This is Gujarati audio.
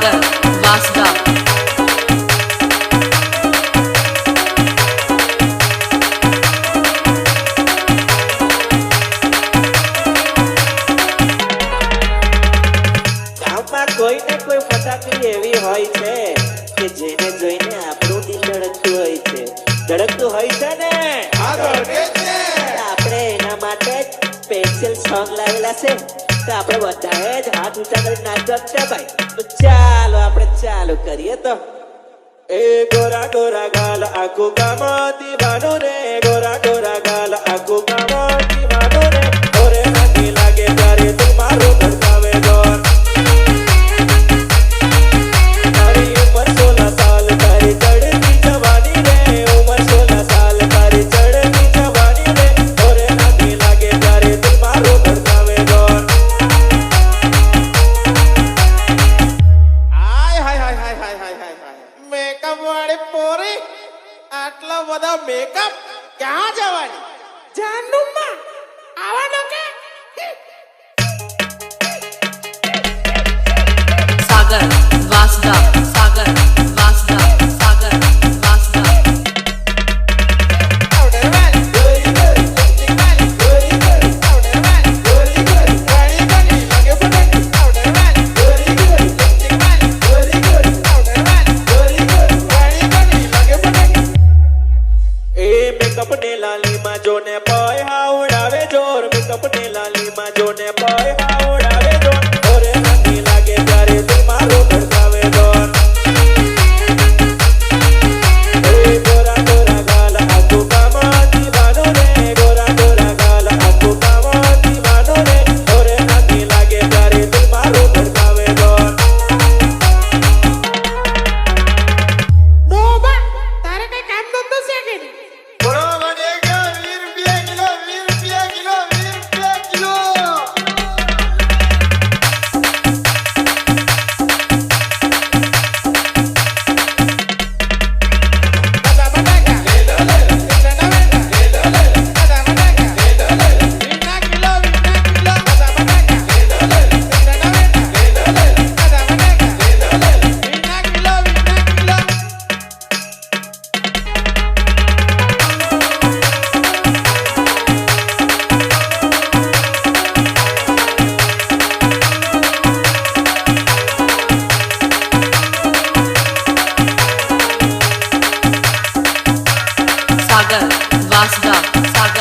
सागर वासदा कोई ने कोई फटाकड़ी एवी होय छे के जेने जोईने આપણું દિલ ધડકતું હોય છે ધડકતું હોય છે ને આગળ કે છે આપણે એના માટે સ્પેશિયલ સોંગ લાવેલા છે તો આપણે બધાએ જ હાથ ઊંચા કરી નાચવા છે ભાઈ તો ચાલો આપણે ચાલુ કરીએ તો એ ગોરા ગોરા ગાલ આખું ગામ દીવાનો રે ગોરા ગોરા ગાલ આખું ગામ દીવાનો રે ઓરે નાની લાગે ત્યારે તું મારું ધડકાવે ગોર मेकअप क्या जवानी जानूमा आवानो के सागर वासदा सागर वासदा सागर वासदा ऑर्डर वाली गोरी गोरी लिपस्टिक वाली गोरी गोरी ऑर्डर वाली गोरी गोरी गाड़ी गाड़ी लगे फटक ऑर्डर वाली गोरी गोरी लिपस्टिक वाली गोरी गोरी ऑर्डर वाली गोरी गोरी गाड़ी गाड़ी लगे फटक ए मेकअप ने लाली માં જોને પાય હાવડાવે જોર મેકઅપ ને લાલી માં જોને પાય હાવડાવે જોર ઓરે નાની લાગે ત્યારે તું મારો ધડકાવે જોર એ ગોરા ગોરા ગાલ આખું ગામ દીવાનો રે ગોરા ગોરા ગાલ આખું ગામ દીવાનો રે ઓરે નાની લાગે ત્યારે તું મારો ધડકાવે જોર नो बा तारे कई काम धंधो છે કે નહીં બરો મને કે 20 રૂપિયા કિલો 20 રૂપિયા kilo ada bataca le lo le entra na venta le lo le ada bataca le lo le 20 kilo ada bataca le lo le entra na venta le lo le ada bataca le lo le 20 kilo Sagar Vansda सागर